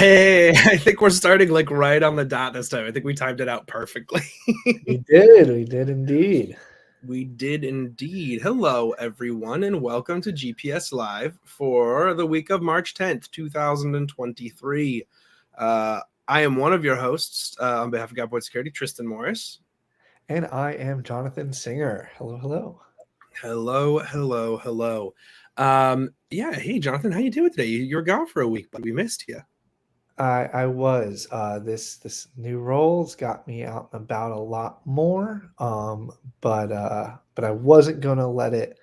Hey, I think we're starting like right on the dot this time. I think we timed it out perfectly. We did indeed. We did indeed. Hello, everyone, and welcome to GPS Live for the week of March 10th, 2023. I am one of your hosts on behalf of Godboy Security, Tristan Morris. And I am Jonathan Singer. Hello, hello. Hello. Yeah, hey, Jonathan, how you doing today? You were gone for a week, but we missed you. I was this new role's got me out and about a lot more. But I wasn't gonna let it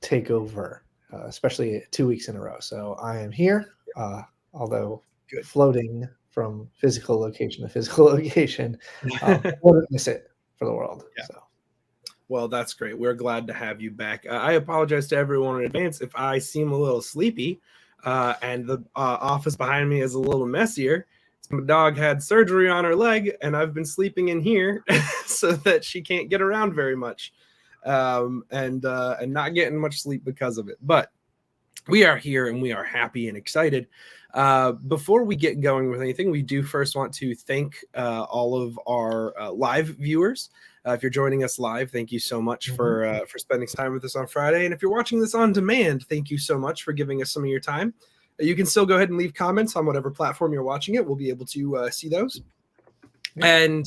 take over, especially 2 weeks in a row. So I am here, although Good. floating from physical location to physical location. Wouldn't miss it for the world. Yeah. So. Well, that's great. We're glad to have you back. I apologize to everyone in advance if I seem a little sleepy and the office behind me is a little messier. My dog had surgery on her leg, and I've been sleeping in here so that she can't get around very much and not getting much sleep because of it. But we are here and we are happy and excited. Before we get going with anything, we do first want to thank all of our live viewers. If you're joining us live, thank you so much for spending time with us on Friday. And if you're watching this on demand, thank you so much for giving us some of your time. You can still go ahead and leave comments on whatever platform you're watching it. We'll be able to see those. And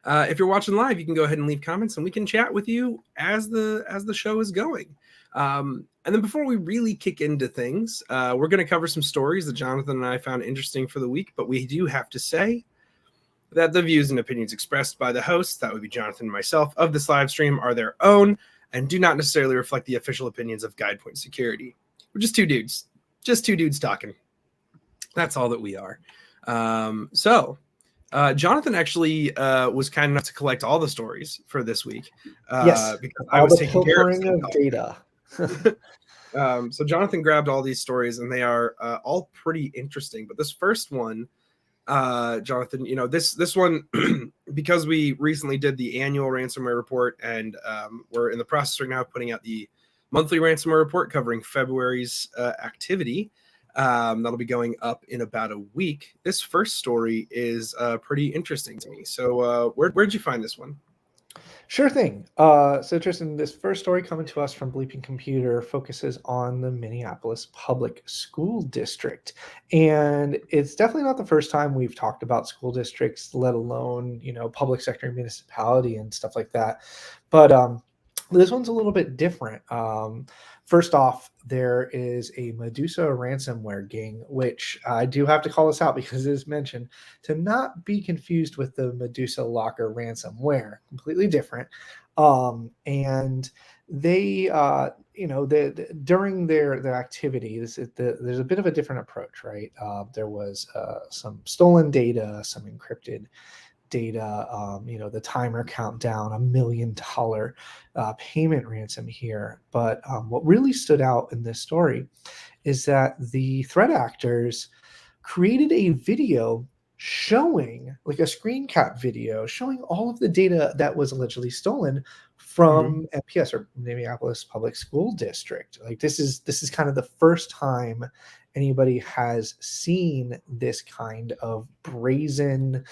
if you're watching live, you can go ahead and leave comments and we can chat with you as the show is going. And then before we really kick into things, we're going to cover some stories that Jonathan and I found interesting for the week, but we do have to say that the views and opinions expressed by the hosts, that would be Jonathan and myself, of this live stream are their own and do not necessarily reflect the official opinions of GuidePoint Security. We're just two dudes talking. That's all that we are. Jonathan actuly was kind enough to collect all the stories for this week. Yes, because I was taking care of data. So Jonathan grabbed all these stories and they are all pretty interesting. But this first one, Jonathan, this one, because we recently did the annual ransomware report and we're in the process right now of putting out the monthly ransomware report covering February's activity. That'll be going up in about a week. This first story is pretty interesting to me. So where'd you find this one? Sure thing. So Tristan, this first story coming to us from Bleeping Computer focuses on the Minneapolis Public School District. And it's definitely not the first time we've talked about school districts, let alone, public sector municipality and stuff like that. But this one's a little bit different. First off, there is a Medusa ransomware gang, which I do have to call this out because it is mentioned to not be confused with the Medusa Locker ransomware, completely different. And they, during their activity, there's a bit of a different approach, right? There was some stolen data, some encrypted data, the timer countdown, $1 million payment ransom here. But what really stood out in this story is that the threat actors created a video showing, like a screen cap video, showing all of the data that was allegedly stolen from MPS, or Minneapolis Public School District. Like this is kind of the first time anybody has seen this kind of brazen,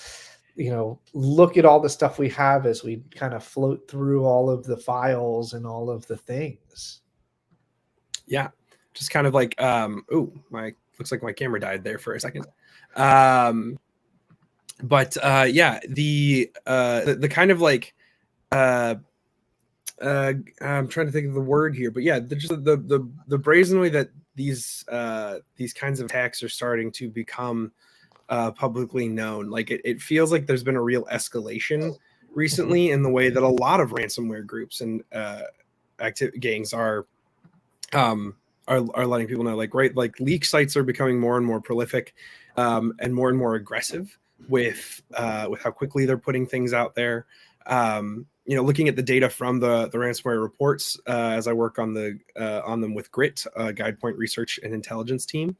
look at all the stuff we have as we kind of float through all of the files and all of the things. Yeah, just kind of like, looks like my camera died there for a second. The kind of like, I'm trying to think of the word here, but yeah, the brazen way that these kinds of attacks are starting to become publicly known. Like it feels like there's been a real escalation recently in the way that a lot of ransomware groups and gangs are letting people know, like leak sites are becoming more and more prolific and more aggressive with how quickly they're putting things out there. Looking at the data from the ransomware reports as I work on them with GRIT, GuidePoint Research and Intelligence team.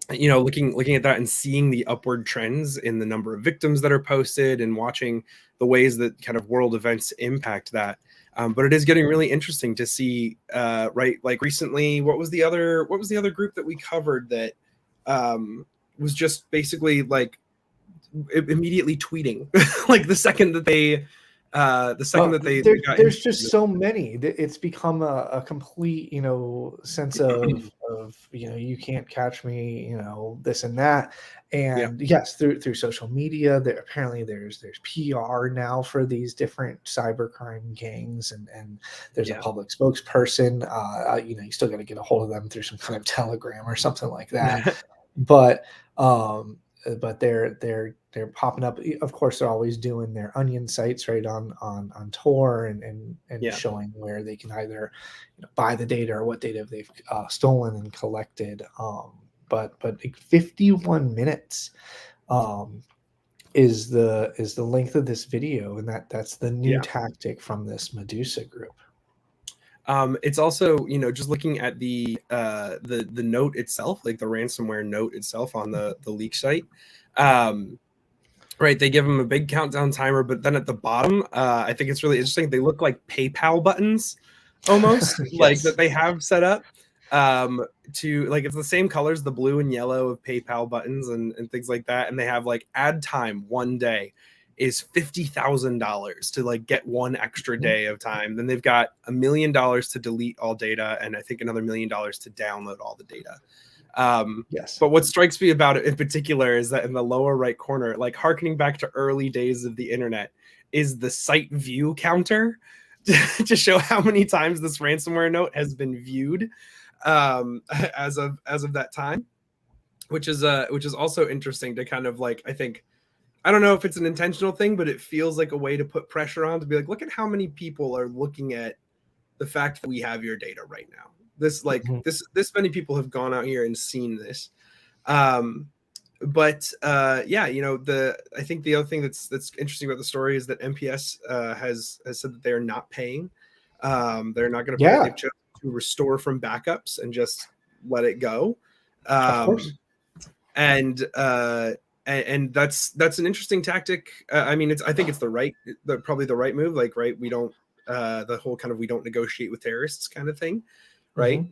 Looking at that and seeing the upward trends in the number of victims that are posted and watching the ways that kind of world events impact that. But it is getting really interesting to see, right? Like recently, what was the other group that we covered that was just basically like immediately tweeting like the second that they got There's into just so many. It's become a complete, sense of you can't catch me, this and that. yeah, And yes, through social media, there apparently there's PR now for these different cybercrime gangs, and there's a yeah, public spokesperson. You still got to get a hold of them through some kind of telegram or something like that. But um, they're popping up. Of course, they're always doing their onion sites right on Tor, and yeah. showing where they can either buy the data or what data they've stolen and collected. But like 51 minutes um, is the length of this video, and that's the new Yeah. tactic from this Medusa group. It's also, just looking at the note itself, like the ransomware note itself on the leak site. Right, they give them a big countdown timer, but then at the bottom, I think it's really interesting. They look like PayPal buttons, almost like Yes. that they have set up to like it's the same colors, the blue and yellow of PayPal buttons and things like that. And they have like ad time 1 day is $50,000 to like get one extra day of time. Then they've got $1 million to delete all data, and I think another $1 million to download all the data. Yes. But what strikes me about it in particular is that in the lower right corner, like harkening back to early days of the internet, is the site view counter to show how many times this ransomware note has been viewed as of that time, which is also interesting to kind of like, I don't know if it's an intentional thing, but it feels like a way to put pressure on to be like, look at how many people are looking at the fact that we have your data right now. This many people have gone out here and seen this. But yeah, I think the other thing that's interesting about the story is that MPS has said that they are not paying. They're not going to pay. Yeah. They've chosen to restore from backups and just let it go. Of course. And that's an interesting tactic. I mean, I think it's probably the right move. Like, right, we don't the whole kind of we don't negotiate with terrorists kind of thing, right?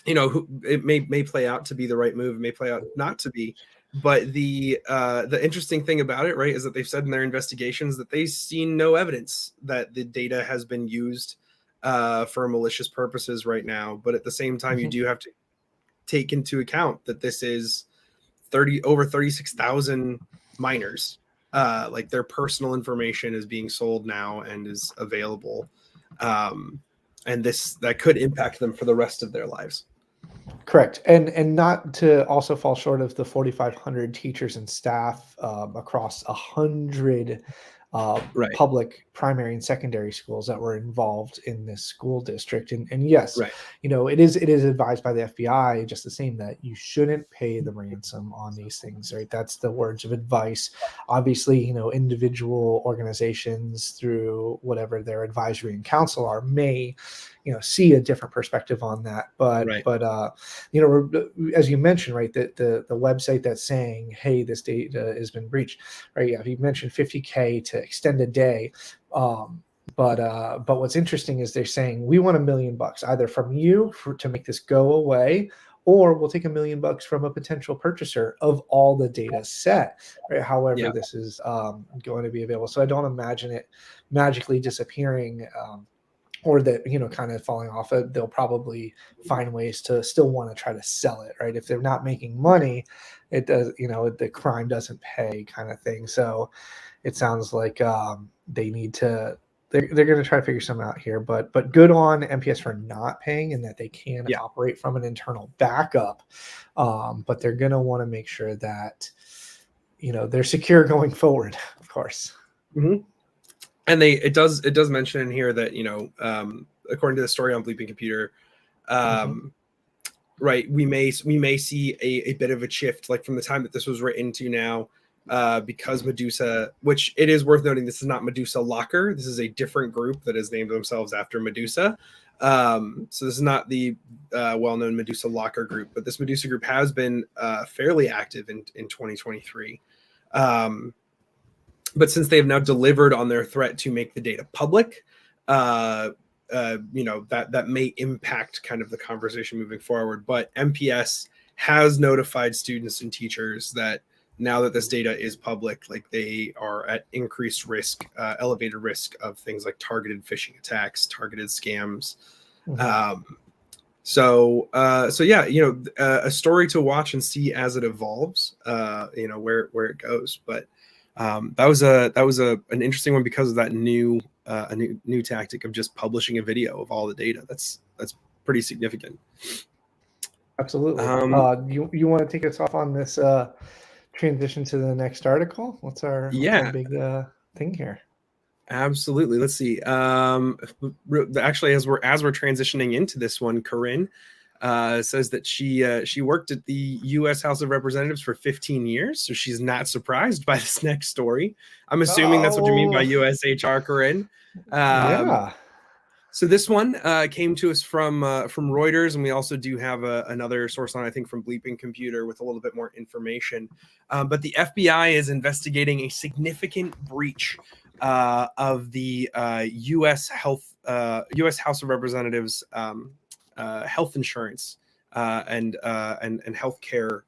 It may play out to be the right move, it may play out not to be. But the interesting thing about it, right, is that they've said in their investigations that they've seen no evidence that the data has been used for malicious purposes right now. But at the same time, you do have to take into account that this is over 36,000 minors. Like their personal information is being sold now and is available. And that could impact them for the rest of their lives. Correct. And not to also fall short of the 4,500 teachers and staff across 100 Right. public primary and secondary schools that were involved in this school district. And yes, Right. it is advised by the FBI just the same that you shouldn't pay the ransom on these things, right? That's the words of advice. Obviously, individual organizations through whatever their advisory and counsel are may see a different perspective on that, but Right. as you mentioned, right, that the website that's saying, hey, this data has been breached, right? Yeah, you mentioned 50K to extend a day, but what's interesting is they're saying we want $1 million either from you to make this go away, or we'll take $1 million from a potential purchaser of all the data set, right? However, this is going to be available. So I don't imagine it magically disappearing. Or that, kind of falling off it. They'll probably find ways to still want to try to sell it, right? If they're not making money, it does, the crime doesn't pay kind of thing. So it sounds like they need to, they're going to try to figure something out here, but good on MPS for not paying and that they can operate from an internal backup. But they're going to want to make sure that, they're secure going forward, of course. Mm-hmm. And it does mention in here that according to the story on Bleeping Computer, right, we may see a bit of a shift, like from the time that this was written to now, because Medusa, which it is worth noting, this is not Medusa Locker. This is a different group that has named themselves after Medusa. So this is not the well-known Medusa Locker group, but this Medusa group has been fairly active in 2023. But since they have now delivered on their threat to make the data public, that may impact kind of the conversation moving forward. But MPS has notified students and teachers that now that this data is public, like they are at increased risk, elevated risk of things like targeted phishing attacks, targeted scams. So yeah, a story to watch and see as it evolves, where it goes. But that was an interesting one because of that new tactic of just publishing a video of all the data. That's pretty significant. Absolutely. You want to take us off on this transition to the next article? What's our big thing here? Absolutely. Let's see. Actually, as we're transitioning into this one, Corinne says that she worked at the U.S. House of Representatives for 15 years, so she's not surprised by this next story. I'm assuming that's what you mean by USHR, Corinne. Yeah. So this one came to us from Reuters, and we also do have another source on, I think, from Bleeping Computer with a little bit more information. But the FBI is investigating a significant breach of the U.S. House of Representatives health insurance and healthcare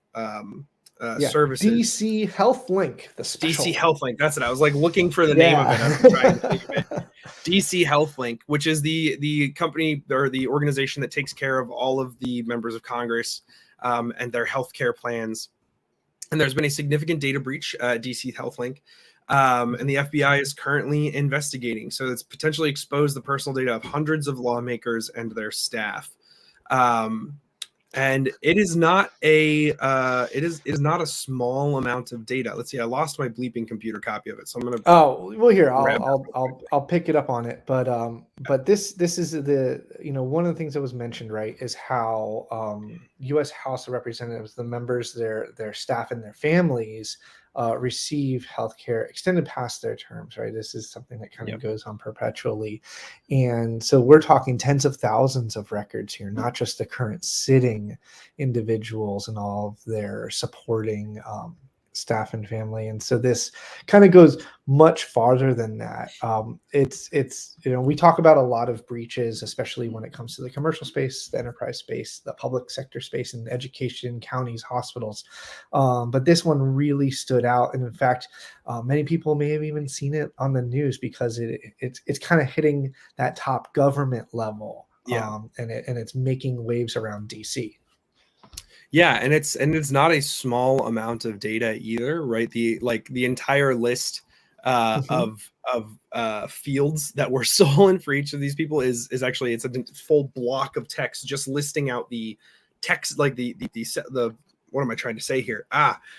services. DC Health Link, the special. DC Health Link. That's it. I was like looking for the name of it. I was trying to think of it. DC Health Link, which is the company or the organization that takes care of all of the members of Congress and their healthcare plans. And there's been a significant data breach at DC Health Link. And the FBI is currently investigating. So it's potentially exposed the personal data of hundreds of lawmakers and their staff. And it is not a small amount of data. Let's see. I lost my Bleeping Computer copy of it, so I'm gonna. Oh well, here I'll pick it up on it. But this is the one of the things that was mentioned, right, is how U.S. House of Representatives, the members, their staff, and their families receive healthcare extended past their terms, right? This is something that kind of goes on perpetually. And so we're talking tens of thousands of records here, not just the current sitting individuals and all of their supporting staff and family. And so this kind of goes much farther than that. It's we talk about a lot of breaches, especially when it comes to the commercial space, the enterprise space, the public sector space, and education, counties, hospitals. But this one really stood out. And in fact, many people may have even seen it on the news because it's kind of hitting that top government level. And it's making waves around DC. Yeah, and it's not a small amount of data either, right? The entire list of fields that were stolen for each of these people is actually, it's a full block of text just listing out the text, like the what am I trying to say here?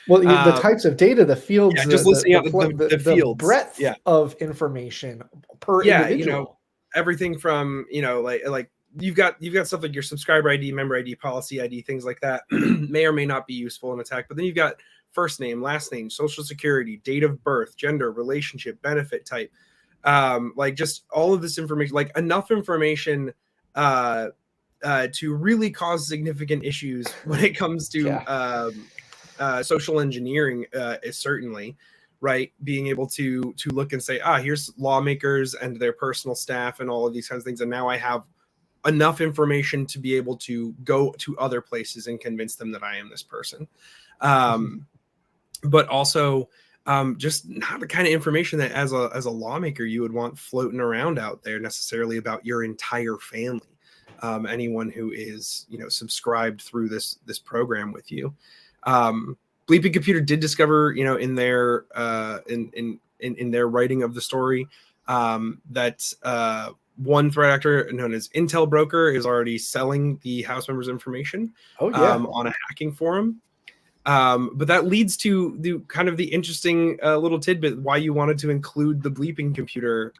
The types of data, the fields, just listing out the fields, breadth of information per individual. Everything from like. You've got stuff like your subscriber ID, member ID, policy ID, things like that may or may not be useful in attack. But then you've got first name, last name, social security, date of birth, gender, relationship, benefit type, like just all of this information, like enough information to really cause significant issues when it comes to social engineering, is certainly. Right, being able to look and say, here's lawmakers and their personal staff and all of these kinds of things, and now I have enough information to be able to go to other places and convince them that I am this person. But also just not the kind of information that as a lawmaker you would want floating around out there necessarily about your entire family. Anyone who is, subscribed through this program with you. Bleeping Computer did discover, in their in their writing of the story, that one threat actor known as Intel Broker is already selling the House members' information on a hacking forum. But that leads to the kind of the interesting little tidbit why you wanted to include the Bleeping Computer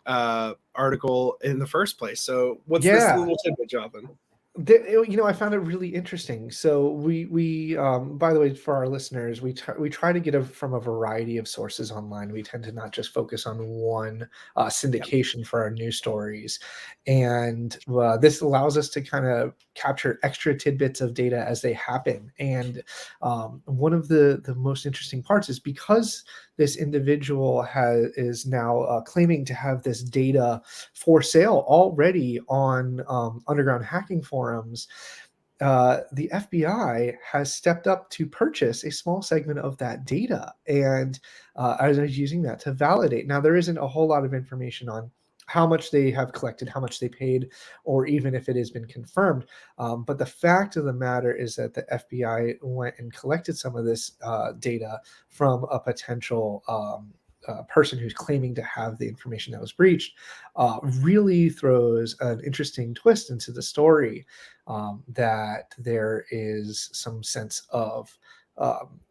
article in the first place. So what's this little tidbit, Jonathan? I found it really interesting. So we by the way, for our listeners, we try to get from a variety of sources online. We tend to not just focus on one syndication for our news stories, and this allows us to kind of capture extra tidbits of data as they happen. And one of the most interesting parts is because this individual is now claiming to have this data for sale already on underground hacking forums. the FBI has stepped up to purchase a small segment of that data, and I was using that to validate. Now, there isn't a whole lot of information on how much they have collected, how much they paid, or even if it has been confirmed. But the fact of the matter is that the FBI went and collected some of this data from a potential person who's claiming to have the information that was breached, really throws an interesting twist into the story, that there is some sense of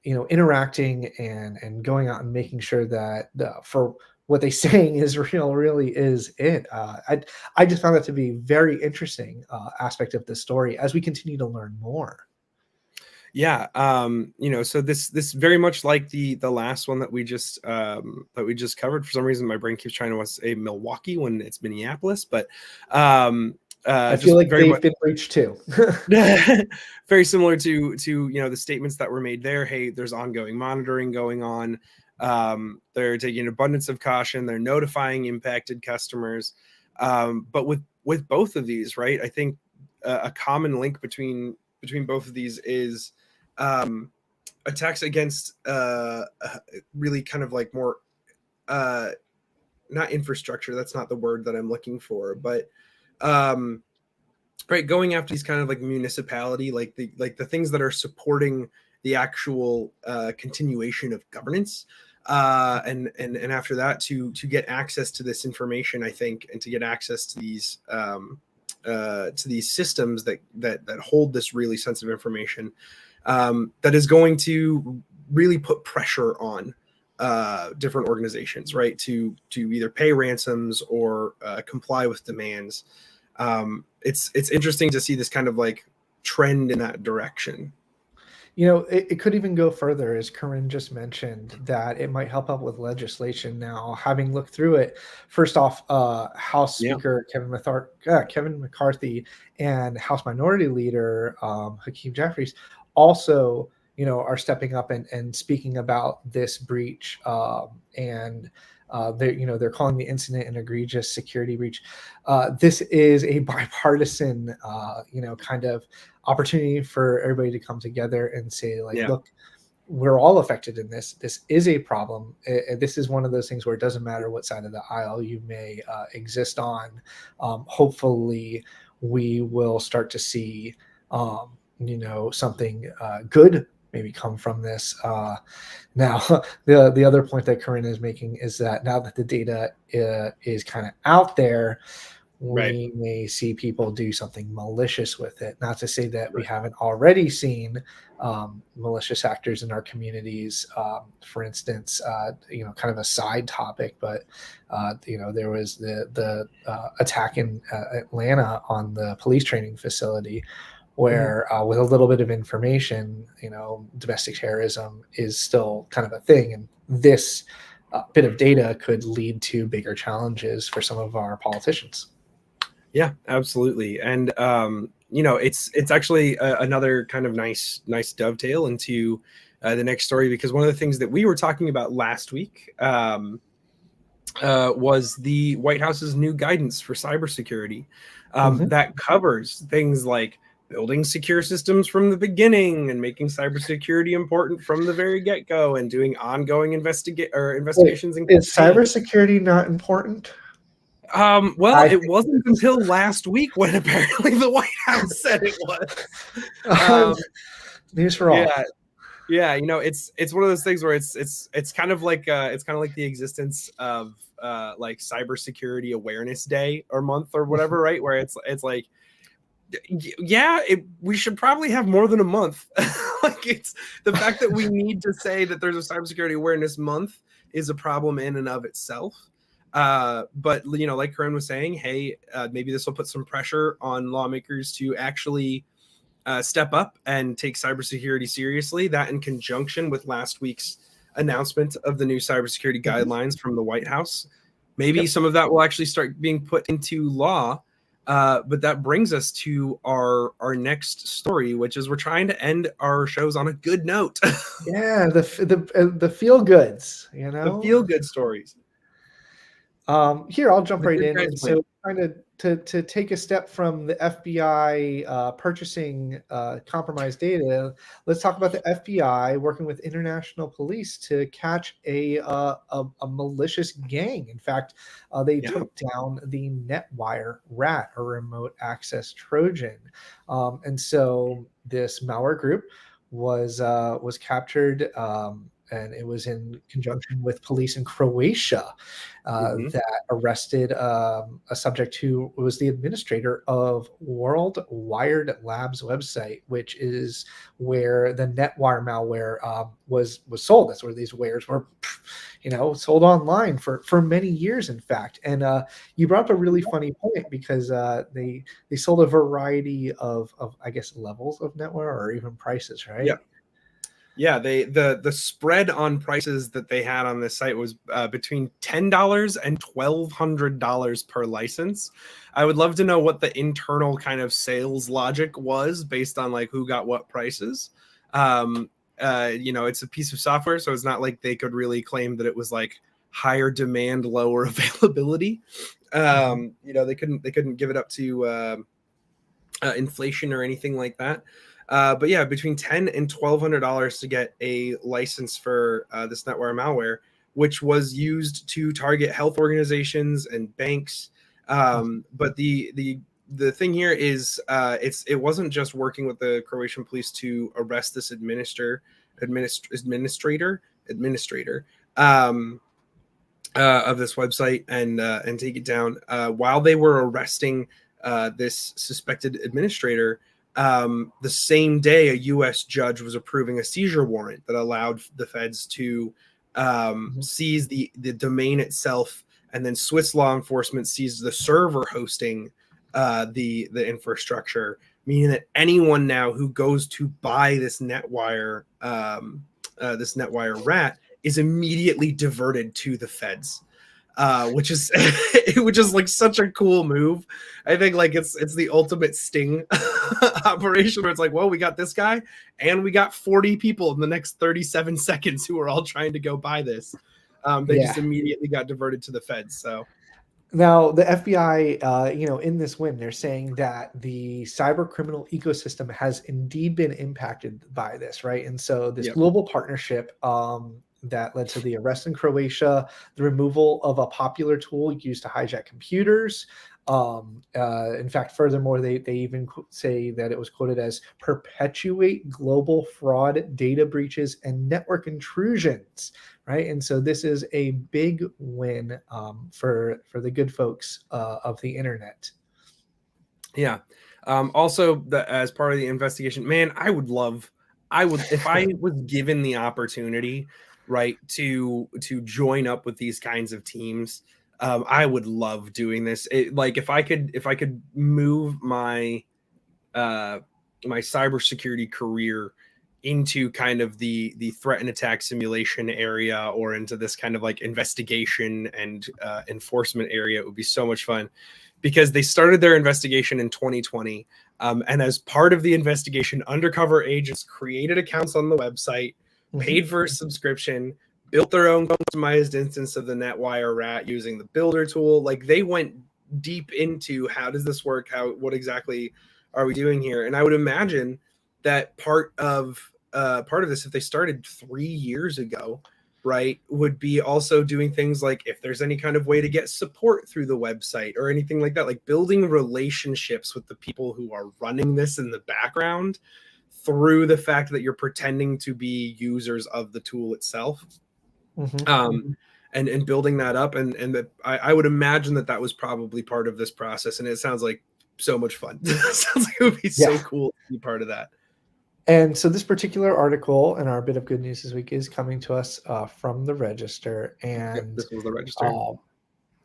interacting and going out and making sure that for what they saying is real really is it. I just found that to be very interesting aspect of the story as we continue to learn more. Yeah, so this very much like the last one that we just covered. For some reason, my brain keeps trying to say Milwaukee when it's Minneapolis, but I just feel like very they've much been breached too. very similar to the statements that were made there. Hey, there's ongoing monitoring going on. They're taking an abundance of caution. They're notifying impacted customers. But with both of these, right, I think a common link between both of these is attacks against really kind of like more not infrastructure. That's not the word that I'm looking for, but right, going after these kind of like municipality, like the things that are supporting the actual continuation of governance, and after that to get access to this information, I think, and to get access to these systems that hold this really sensitive information, that is going to really put pressure on different organizations, right, to either pay ransoms or comply with demands. It's interesting to see this kind of like trend in that direction. It could even go further, as Corinne just mentioned, that it might help out with legislation. Now, having looked through it, first off, House Speaker Kevin McCarthy and House Minority Leader Hakeem Jeffries also, are stepping up and speaking about this breach, and they're calling the incident an egregious security breach. This is a bipartisan, kind of opportunity for everybody to come together and say, like, look, we're all affected in this. This is a problem. This is one of those things where it doesn't matter what side of the aisle you may exist on. Hopefully, we will start to see, something good maybe come from this. Now, the other point that Corinne is making is that now that the data is kind of out there, we may see people do something malicious with it. Not to say that we haven't already seen malicious actors in our communities. For instance, kind of a side topic, but there was the attack in Atlanta on the police training facility, where with a little bit of information, domestic terrorism is still kind of a thing, and this bit of data could lead to bigger challenges for some of our politicians. Yeah, absolutely. And it's actually another kind of nice dovetail into the next story, because one of the things that we were talking about last week was the White House's new guidance for cybersecurity that covers things like building secure systems from the beginning and making cybersecurity important from the very get-go, and doing ongoing investigations. Wait, is cybersecurity not important? Well, it wasn't until last week when apparently the White House said it was. News for all. Yeah. It's one of those things where it's kind of like the existence of like Cybersecurity Awareness Day or month or whatever, right? Where it's like, we should probably have more than a month. Like, it's the fact that we need to say that there's a Cybersecurity Awareness Month is a problem in and of itself. But like Corinne was saying, hey, maybe this will put some pressure on lawmakers to actually step up and take cybersecurity seriously. That, in conjunction with last week's announcement of the new cybersecurity guidelines from the White House, maybe some of that will actually start being put into law. But that brings us to our next story, which is we're trying to end our shows on a good note. Yeah, the feel goods, the feel good stories. Here, I'll jump The right good in. guys And win. so, kind of to take a step from the FBI purchasing compromised data, let's talk about the FBI working with international police to catch a malicious gang. In fact, they Yeah. took down the Netwire RAT, or remote access Trojan. And so, this malware group was captured. And it was in conjunction with police in Croatia Hmm. that arrested a subject who was the administrator of World Wired Labs website, which is where the Netwire malware was sold. That's where these wares were, sold online for many years, in fact. And you brought up a really funny point because they sold a variety of I guess levels of Netwire or even prices, Yeah. right? Yeah, the spread on prices that they had on this site was between $10 and $1,200 per license. I would love to know what the internal kind of sales logic was based on like who got what prices. It's a piece of software, so it's not like they could really claim that it was like higher demand, lower availability. Mhm. They couldn't give it up to inflation or anything like that. But yeah, between $10 and $1,200 to get a license for this Netwire malware, which was used to target health organizations and banks. But the thing here is, it wasn't just working with the Croatian police to arrest this administrator of this website and take it down. While they were arresting this suspected administrator, the same day a U.S. judge was approving a seizure warrant that allowed the feds to Mhm. seize the domain itself, and then Swiss law enforcement seized the server hosting the infrastructure, meaning that anyone now who goes to buy this Netwire rat is immediately diverted to the feds, which is which is like such a cool move. I think like it's the ultimate sting operation where it's like, well, we got this guy and we got 40 people in the next 37 seconds who are all trying to go buy this. They just Yeah. immediately got diverted to the feds. So Now, the FBI, in this win, they're saying that the cyber criminal ecosystem has indeed been impacted by this, right? And so, this yeah, global partnership that led to the arrest in Croatia, the removal of a popular tool used to hijack computers. In fact, furthermore, they even say that it was quoted as perpetuate global fraud, data breaches, and network intrusions, right? And so this is a big win for the good folks of the internet. yeah. Also, as part of the investigation, man, I would, if I was given the opportunity, right, to join up with these kinds of teams, I would love doing this. Like if I could move uh, my cybersecurity career into kind of the threat and attack simulation area, or into this kind of like investigation and enforcement area, it would be so much fun, because they started their investigation in 2020. And as part of the investigation, undercover agents created accounts on the website, Mhm. paid for a subscription, built their own customized instance of the Netwire rat using the builder tool. Like they went deep into how does this work? What exactly are we doing here? And I would imagine that part of this, if they started 3 years ago, right, would be also doing things like if there's any kind of way to get support through the website or anything like that, like building relationships with the people who are running this in the background through the fact that you're pretending to be users of the tool itself. Mhm. um, and building that up, and that I would imagine that was probably part of this process, and it sounds like so much fun. It sounds like it would be Yeah. so cool to be part of that. And so this particular article in our bit of good news this week is coming to us from the Register, Yep, and this was the register. uh,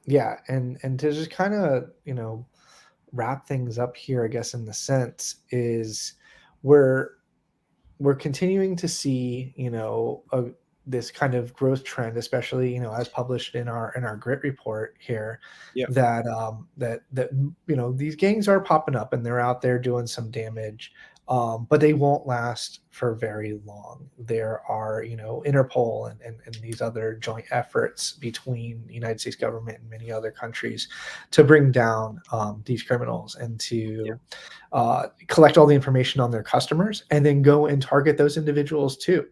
yeah, and to just kind of wrap things up here, I guess in the sense is we're we're continuing to see this kind of growth trend, especially as published in our grit report here, Yeah. that these gangs are popping up and they're out there doing some damage. but they won't last for very long. There are, Interpol and these other joint efforts between the United States government and many other countries to bring down these criminals and to collect all the information on their customers and then go and target those individuals too.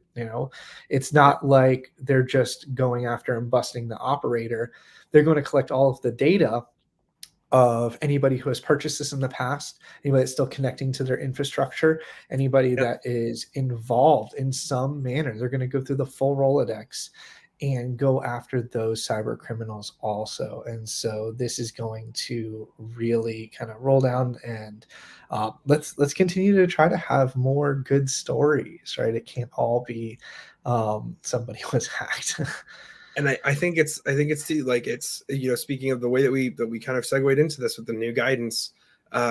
It's not like they're just going after and busting the operator. They're going to collect all of the data of anybody who has purchased this in the past, anybody that's still connecting to their infrastructure, anybody that is involved in some manner. They're going to go through the full Rolodex and go after those cyber criminals also. And so this is going to really kind of roll down, and let's continue to try to have more good stories, right? It can't all be somebody was hacked. And I think it's speaking of the way that we kind of segued into this with the new guidance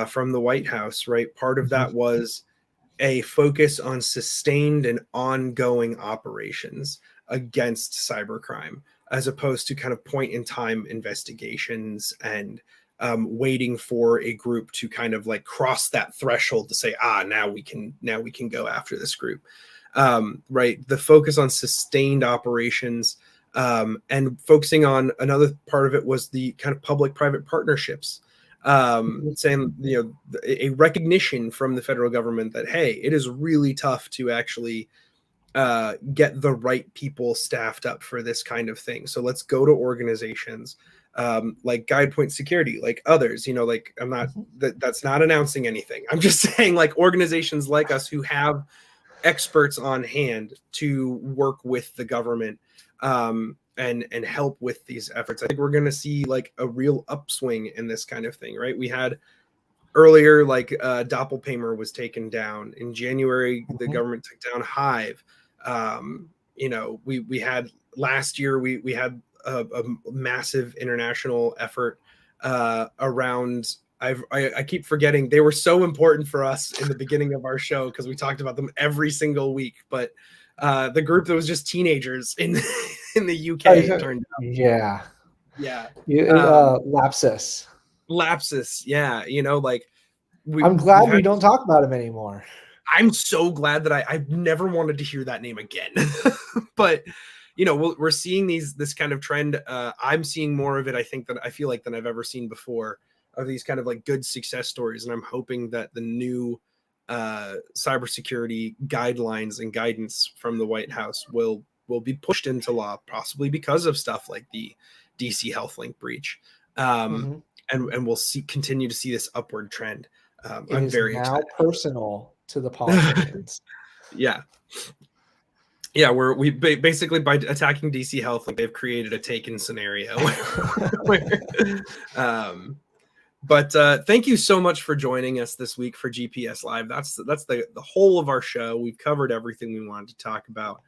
from the White House, right? Part of that was a focus on sustained and ongoing operations against cybercrime, as opposed to kind of point in time investigations and waiting for a group to kind of like cross that threshold to say, now we can go after this group. Right. The focus on sustained operations, and focusing on another part of it was the kind of public-private partnerships, saying, a recognition from the federal government that, hey, it is really tough to actually get the right people staffed up for this kind of thing. So let's go to organizations like GuidePoint Security, like others, like I'm not, that's not announcing anything. I'm just saying, like, organizations like us who have experts on hand to work with the government and help with these efforts. I think we're going to see like a real upswing in this kind of thing, right? We had earlier, like Doppelpaymer was taken down in January. The government took down Hive. We had last year, we had a massive international effort around. I keep forgetting they were so important for us in the beginning of our show because we talked about them every single week. But the group that was just teenagers in the UK turned out. Yeah. Lapsus. Lapsus. Yeah. I'm glad we don't talk about him anymore. I'm so glad that I never wanted to hear that name again. But we're seeing this kind of trend. I'm seeing more of it, I feel like, than I've ever seen before, of these kind of like good success stories. And I'm hoping that the new cybersecurity guidelines and guidance from the White House will be pushed into law, possibly because of stuff like the DC HealthLink breach. And we'll continue to see this upward trend. I'm very excited. Personal to the politicians. Yeah, we basically, by attacking DC HealthLink, they've created a taken scenario. But thank you so much for joining us this week for GPS Live. That's the whole of our show. We've covered everything we wanted to talk about.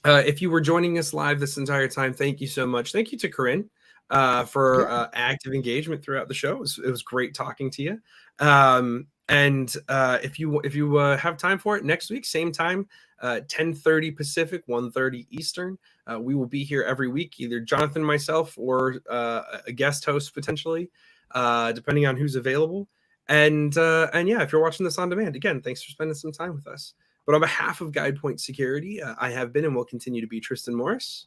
If you were joining us live this entire time, thank you so much. Thank you to Corinne for active engagement throughout the show. It was great talking to you. And if you have time for it, next week, same time, 10:30 Pacific, 1:30 Eastern, we will be here every week, either Jonathan, myself, or a guest host potentially, depending on who's available. And yeah, if you're watching this on demand, again, thanks for spending some time with us. But on behalf of GuidePoint Security, I have been and will continue to be Tristan Morris.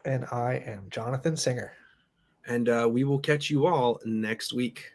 And I am Jonathan Singer. And we will catch you all next week.